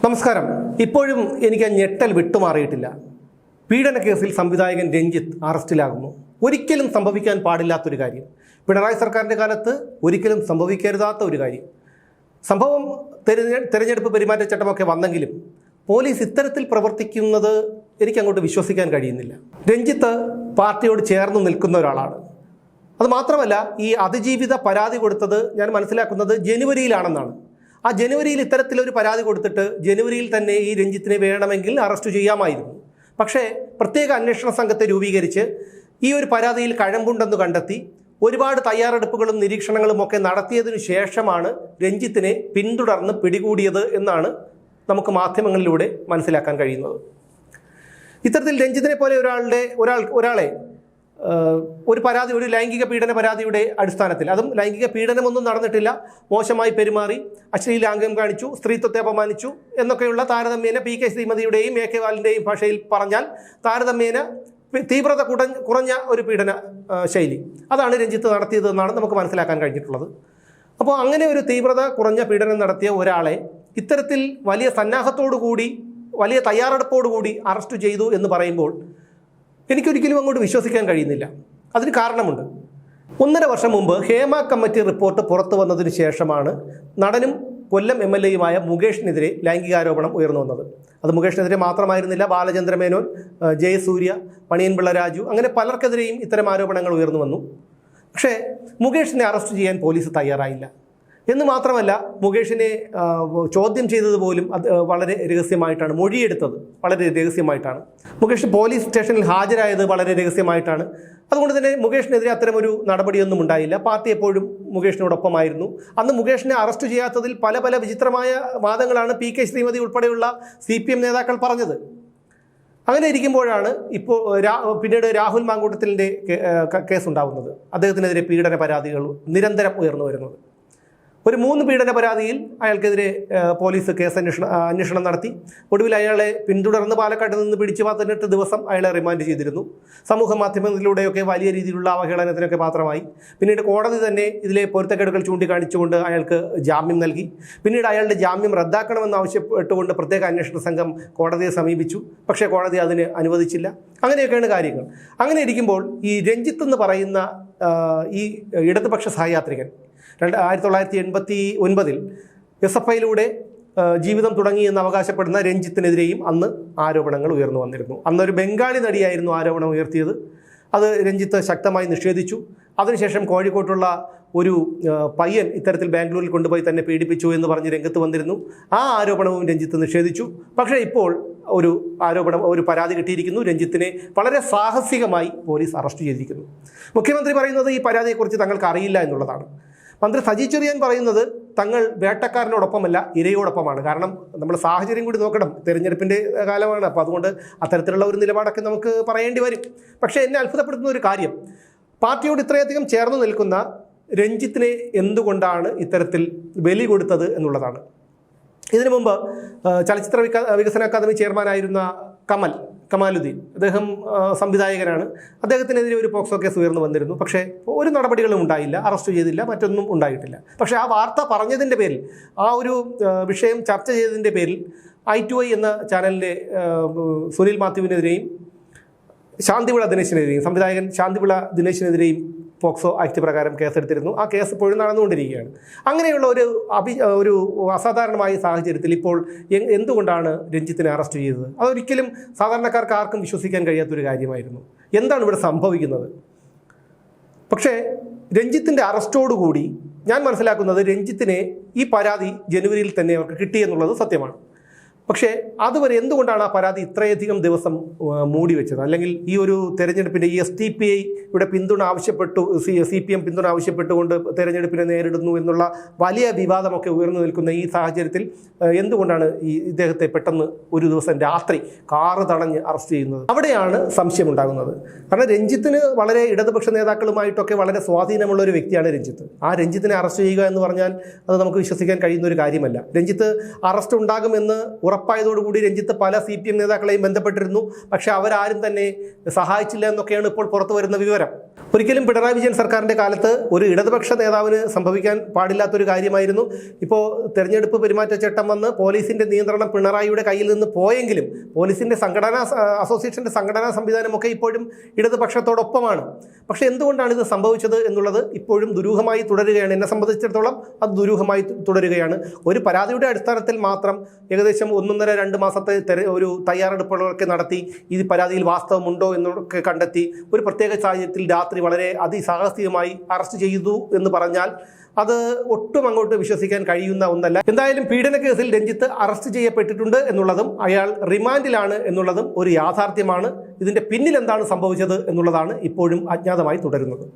നമസ്കാരം. ഇപ്പോഴും എനിക്ക് ആ ഞെട്ടൽ വിട്ടുമാറിയിട്ടില്ല. പീഡന കേസിൽ സംവിധായകൻ രഞ്ജിത്ത് അറസ്റ്റിലാകുന്നു. ഒരിക്കലും സംഭവിക്കാൻ പാടില്ലാത്തൊരു കാര്യം, പിണറായി സർക്കാരിൻ്റെ കാലത്ത് ഒരിക്കലും സംഭവിക്കരുതാത്ത ഒരു കാര്യം. സംഭവം തെരഞ്ഞെടുപ്പ് പെരുമാറ്റച്ചട്ടമൊക്കെ വന്നെങ്കിലും പോലീസ് ഇത്തരത്തിൽ പ്രവർത്തിക്കുന്നത് എനിക്കങ്ങോട്ട് വിശ്വസിക്കാൻ കഴിയുന്നില്ല. രഞ്ജിത്ത് പാർട്ടിയോട് ചേർന്ന് നിൽക്കുന്ന ഒരാളാണ്. അതുമാത്രമല്ല, ഈ അതിജീവിത പരാതി കൊടുത്തത് ഞാൻ മനസ്സിലാക്കുന്നത് ജനുവരിയിലാണെന്നാണ്. ആ ജനുവരിയിൽ ഇത്തരത്തിലൊരു പരാതി കൊടുത്തിട്ട് ജനുവരിയിൽ തന്നെ ഈ രഞ്ജിത്തിനെ വേണമെങ്കിൽ അറസ്റ്റ് ചെയ്യാമായിരുന്നു. പക്ഷേ പ്രത്യേക അന്വേഷണ സംഘത്തെ രൂപീകരിച്ച് ഈ ഒരു പരാതിയിൽ കഴമ്പുണ്ടെന്ന് കണ്ടെത്തി ഒരുപാട് തയ്യാറെടുപ്പുകളും നിരീക്ഷണങ്ങളും ഒക്കെ നടത്തിയതിനു ശേഷമാണ് രഞ്ജിത്തിനെ പിന്തുടർന്ന് പിടികൂടിയത് എന്നാണ് നമുക്ക് മാധ്യമങ്ങളിലൂടെ മനസ്സിലാക്കാൻ കഴിയുന്നത്. ഇത്തരത്തിൽ രഞ്ജിത്തിനെ പോലെ ഒരാളെ ഒരു പരാതി, ഒരു ലൈംഗിക പീഡന പരാതിയുടെ അടിസ്ഥാനത്തിൽ, അതും ലൈംഗിക പീഡനമൊന്നും നടന്നിട്ടില്ല, മോശമായി പെരുമാറി, അശ്ലീലാംഗം കാണിച്ചു, സ്ത്രീത്വത്തെ അപമാനിച്ചു എന്നൊക്കെയുള്ള താരതമ്യേന പി കെ ശ്രീമതിയുടെയും എ കെ ബാലൻ്റെയും ഭാഷയിൽ പറഞ്ഞാൽ താരതമ്യേന തീവ്രത കുറഞ്ഞ ഒരു പീഡന ശൈലി, അതാണ് രഞ്ജിത്ത് നടത്തിയതെന്നാണ് നമുക്ക് മനസ്സിലാക്കാൻ കഴിഞ്ഞിട്ടുള്ളത്. അപ്പോൾ അങ്ങനെ ഒരു തീവ്രത കുറഞ്ഞ പീഡനം നടത്തിയ ഒരാളെ ഇത്തരത്തിൽ വലിയ സന്നാഹത്തോടുകൂടി, വലിയ തയ്യാറെടുപ്പോടുകൂടി അറസ്റ്റ് ചെയ്തു എന്ന് പറയുമ്പോൾ എനിക്കൊരിക്കലും അങ്ങോട്ട് വിശ്വസിക്കാൻ കഴിയുന്നില്ല. അതിന് കാരണമുണ്ട്. 1.5 വർഷം മുമ്പ് ഹേമ കമ്മിറ്റി റിപ്പോർട്ട് പുറത്തു വന്നതിന് ശേഷമാണ് നടനും കൊല്ലം MLA മുകേഷിനെതിരെ ലൈംഗികാരോപണം ഉയർന്നു വന്നത്. അത് മുകേഷിനെതിരെ മാത്രമായിരുന്നില്ല, ബാലചന്ദ്രമേനോൻ, ജയസൂര്യ, മണിയൻപിള്ള രാജു, അങ്ങനെ പലർക്കെതിരെയും ഇത്തരം ആരോപണങ്ങൾ ഉയർന്നു വന്നു. പക്ഷേ മുകേഷിനെ അറസ്റ്റ് ചെയ്യാൻ പോലീസ് തയ്യാറായില്ല. എന്ന് മാത്രമല്ല, മുകേഷിനെ ചോദ്യം ചെയ്തത് പോലും അത് വളരെ രഹസ്യമായിട്ടാണ്, മൊഴിയെടുത്തത് വളരെ രഹസ്യമായിട്ടാണ്. മുകേഷ് പോലീസ് സ്റ്റേഷനിൽ ഹാജരായത് വളരെ രഹസ്യമായിട്ടാണ്. അതുകൊണ്ട് തന്നെ മുകേഷിനെതിരെ അത്തരമൊരു നടപടിയൊന്നും ഉണ്ടായില്ല. പാർട്ടി എപ്പോഴും മുകേഷിനോടൊപ്പമായിരുന്നു. അന്ന് മുകേഷിനെ അറസ്റ്റ് ചെയ്യാത്തതിൽ പല വിചിത്രമായ വാദങ്ങളാണ് പി കെ ശ്രീമതി ഉൾപ്പെടെയുള്ള CPM നേതാക്കൾ പറഞ്ഞത്. അങ്ങനെ ഇരിക്കുമ്പോഴാണ് ഇപ്പോൾ പിന്നീട് രാഹുൽ മാങ്കൂട്ടത്തിലിൻ്റെ കേസുണ്ടാവുന്നത്. അദ്ദേഹത്തിനെതിരെ പീഡന പരാതികൾ നിരന്തരം ഉയർന്നു വരുന്നത്. ഒരു 3 പീഡന പരാതിയിൽ അയാൾക്കെതിരെ പോലീസ് അന്വേഷണം നടത്തി. ഒടുവിൽ അയാളെ പിന്തുടർന്ന് പാലക്കാട് നിന്ന് പിടിച്ച് 18 ദിവസം അയാളെ റിമാൻഡ് ചെയ്തിരുന്നു. സമൂഹ മാധ്യമങ്ങളിലൂടെയൊക്കെ വലിയ രീതിയിലുള്ള അവഹേളനത്തിനൊക്കെ പാത്രമായി. പിന്നീട് കോടതി തന്നെ ഇതിലെ പൊരുത്തക്കേടുകൾ ചൂണ്ടിക്കാണിച്ചുകൊണ്ട് അയാൾക്ക് ജാമ്യം നൽകി. പിന്നീട് അയാളുടെ ജാമ്യം റദ്ദാക്കണമെന്ന് ആവശ്യപ്പെട്ടുകൊണ്ട് പ്രത്യേക അന്വേഷണ സംഘം കോടതിയെ സമീപിച്ചു. പക്ഷേ കോടതി അതിന് അനുവദിച്ചില്ല. അങ്ങനെയൊക്കെയാണ് കാര്യങ്ങൾ. അങ്ങനെ ഇരിക്കുമ്പോൾ ഈ രഞ്ജിത്ത് എന്ന് പറയുന്ന ഈ ഇടതുപക്ഷ സഹയാത്രികൻ 1989 SFIയിലൂടെ ജീവിതം തുടങ്ങിയെന്ന് അവകാശപ്പെടുന്ന രഞ്ജിത്തിനെതിരെയും അന്ന് ആരോപണങ്ങൾ ഉയർന്നു വന്നിരുന്നു. അന്നൊരു ബംഗാളി നടിയായിരുന്നു ആരോപണം ഉയർത്തിയത്. അത് രഞ്ജിത്ത് ശക്തമായി നിഷേധിച്ചു. അതിനുശേഷം കോഴിക്കോട്ടുള്ള ഒരു പയ്യൻ ഇത്തരത്തിൽ ബാംഗ്ലൂരിൽ കൊണ്ടുപോയി തന്നെ പീഡിപ്പിച്ചു എന്ന് പറഞ്ഞ് രംഗത്ത് വന്നിരുന്നു. ആ ആരോപണവും രഞ്ജിത്ത് നിഷേധിച്ചു. പക്ഷേ ഇപ്പോൾ ഒരു പരാതി കിട്ടിയിരിക്കുന്നു. രഞ്ജിത്തിനെ വളരെ സാഹസികമായി പോലീസ് അറസ്റ്റ് ചെയ്തിരിക്കുന്നു. മുഖ്യമന്ത്രി പറയുന്നത് ഈ പരാതിയെക്കുറിച്ച് തങ്ങൾക്ക് അറിയില്ല എന്നുള്ളതാണ്. മന്ത്രി സജി ചെറിയാൻ പറയുന്നത് തങ്ങൾ വേട്ടക്കാരനോടൊപ്പമല്ല, ഇരയോടൊപ്പമാണ്. കാരണം നമ്മൾ സാഹചര്യം കൂടി നോക്കണം. തെരഞ്ഞെടുപ്പിൻ്റെ കാലമാണ്. അപ്പോൾ അതുകൊണ്ട് അത്തരത്തിലുള്ള ഒരു നിലപാടൊക്കെ നമുക്ക് പറയേണ്ടി വരും. പക്ഷേ എന്നെ അത്ഭുതപ്പെടുത്തുന്ന ഒരു കാര്യം, പാർട്ടിയോട് ഇത്രയധികം ചേർന്ന് നിൽക്കുന്ന രഞ്ജിത്തിനെ എന്തുകൊണ്ടാണ് ഇത്തരത്തിൽ ബലി കൊടുത്തത് എന്നുള്ളതാണ്. ഇതിനു മുമ്പ് ചലച്ചിത്ര വികസന അക്കാദമി ചെയർമാനായിരുന്ന കമാലുദ്ദീൻ, അദ്ദേഹം സംവിധായകനാണ്. അദ്ദേഹത്തിനെതിരെ ഒരു പോക്സോ കേസ് ഉയർന്നു വന്നിരുന്നു. പക്ഷേ ഒരു നടപടികളും ഉണ്ടായില്ല, അറസ്റ്റ് ചെയ്തില്ല, മറ്റൊന്നും ഉണ്ടായിട്ടില്ല. പക്ഷേ ആ വാർത്ത പറഞ്ഞതിൻ്റെ പേരിൽ, ആ ഒരു വിഷയം ചർച്ച ചെയ്തതിൻ്റെ പേരിൽ I2I എന്ന ചാനലിലെ സുനിൽ മാത്യുവിനെതിരെയും ശാന്തിവിള ദിനേശിനെതിരെയും, സംവിധായകൻ ശാന്തിവിള ദിനേശിനെതിരെയും പോക്സോ ആക്ട് പ്രകാരം കേസെടുത്തിരുന്നു. ആ കേസ് ഇപ്പോഴും നടന്നുകൊണ്ടിരിക്കുകയാണ്. അങ്ങനെയുള്ള ഒരു അസാധാരണമായ സാഹചര്യത്തിൽ ഇപ്പോൾ എന്തുകൊണ്ടാണ് രഞ്ജിത്തിനെ അറസ്റ്റ് ചെയ്തത്? അതൊരിക്കലും സാധാരണക്കാർക്ക് ആർക്കും വിശ്വസിക്കാൻ കഴിയാത്തൊരു കാര്യമായിരുന്നു. എന്താണ് ഇവിടെ സംഭവിക്കുന്നത്? പക്ഷേ രഞ്ജിത്തിൻ്റെ അറസ്റ്റോടുകൂടി ഞാൻ മനസ്സിലാക്കുന്നത് രഞ്ജിത്തിനെ ഈ പരാതി ജനുവരിയിൽ തന്നെ അവർക്ക് കിട്ടിയെന്നുള്ളത് സത്യമാണ്. പക്ഷേ അതുവരെ എന്തുകൊണ്ടാണ് ആ പരാതി ഇത്രയധികം ദിവസം മൂടി വെച്ചത്? അല്ലെങ്കിൽ ഈ ഒരു തെരഞ്ഞെടുപ്പിൻ്റെ ഈ SDPIയുടെ പിന്തുണ ആവശ്യപ്പെട്ടു, CPM പിന്തുണ ആവശ്യപ്പെട്ടുകൊണ്ട് തെരഞ്ഞെടുപ്പിനെ നേരിടുന്നു എന്നുള്ള വലിയ വിവാദമൊക്കെ ഉയർന്നു നിൽക്കുന്ന ഈ സാഹചര്യത്തിൽ എന്തുകൊണ്ടാണ് ഇദ്ദേഹത്തെ പെട്ടെന്ന് ഒരു ദിവസം രാത്രി കാറ് തടഞ്ഞ് അറസ്റ്റ് ചെയ്യുന്നത്? അവിടെയാണ് സംശയമുണ്ടാകുന്നത്. കാരണം രഞ്ജിത്തിന് വളരെ ഇടതുപക്ഷ നേതാക്കളുമായിട്ടൊക്കെ വളരെ സ്വാധീനമുള്ള ഒരു വ്യക്തിയാണ് രഞ്ജിത്ത്. ആ രഞ്ജിത്തിനെ അറസ്റ്റ് ചെയ്യുക എന്ന് പറഞ്ഞാൽ അത് നമുക്ക് വിശ്വസിക്കാൻ കഴിയുന്ന ഒരു കാര്യമല്ല. രഞ്ജിത്ത് അറസ്റ്റ് ഉണ്ടാകുമെന്ന് ഉറപ്പായതോടുകൂടി രഞ്ജിത്ത് പല CPM നേതാക്കളെയും ബന്ധപ്പെട്ടിരുന്നു. പക്ഷേ അവരാരും തന്നെ സഹായിച്ചില്ല എന്നൊക്കെയാണ് ഇപ്പോൾ പുറത്തു വരുന്ന വിവരം. ഒരിക്കലും പിണറായി വിജയൻ സർക്കാരിൻ്റെ കാലത്ത് ഒരു ഇടതുപക്ഷ നേതാവിന് സംഭവിക്കാൻ പാടില്ലാത്തൊരു കാര്യമായിരുന്നു. ഇപ്പോൾ തെരഞ്ഞെടുപ്പ് പെരുമാറ്റച്ചട്ടം വന്ന് പോലീസിൻ്റെ നിയന്ത്രണം പിണറായിയുടെ കയ്യിൽ നിന്ന് പോയെങ്കിലും പോലീസിൻ്റെ അസോസിയേഷൻ്റെ സംഘടനാ സംവിധാനമൊക്കെ ഇപ്പോഴും ഇടതുപക്ഷത്തോടൊപ്പമാണ്. പക്ഷേ എന്തുകൊണ്ടാണ് ഇത് സംഭവിച്ചത് എന്നുള്ളത് ഇപ്പോഴും ദുരൂഹമായി തുടരുകയാണ്. എന്നെ സംബന്ധിച്ചിടത്തോളം അത് ദുരൂഹമായി തുടരുകയാണ്. ഒരു പരാതിയുടെ അടിസ്ഥാനത്തിൽ മാത്രം ഏകദേശം 1.5-2 മാസത്തെ ഒരു തയ്യാറെടുപ്പുകളൊക്കെ നടത്തി ഈ പരാതിയിൽ വാസ്തവമുണ്ടോ എന്നൊക്കെ കണ്ടെത്തി ഒരു പ്രത്യേക സാഹചര്യത്തിൽ രാത്രി വളരെ അതിസാഹസികമായി അറസ്റ്റ് ചെയ്തു എന്ന് പറഞ്ഞാൽ അത് ഒട്ടും അങ്ങോട്ട് വിശ്വസിക്കാൻ കഴിയുന്ന ഒന്നല്ല. എന്തായാലും പീഡന കേസിൽ രഞ്ജിത്ത് അറസ്റ്റ് ചെയ്യപ്പെട്ടിട്ടുണ്ട് എന്നുള്ളതും അയാൾ റിമാൻഡിലാണ് എന്നുള്ളതും ഒരു യാഥാർത്ഥ്യമാണ്. ഇതിൻ്റെ പിന്നിൽ എന്താണ് സംഭവിച്ചത് എന്നുള്ളതാണ് ഇപ്പോഴും അജ്ഞാതമായി തുടരുന്നത്.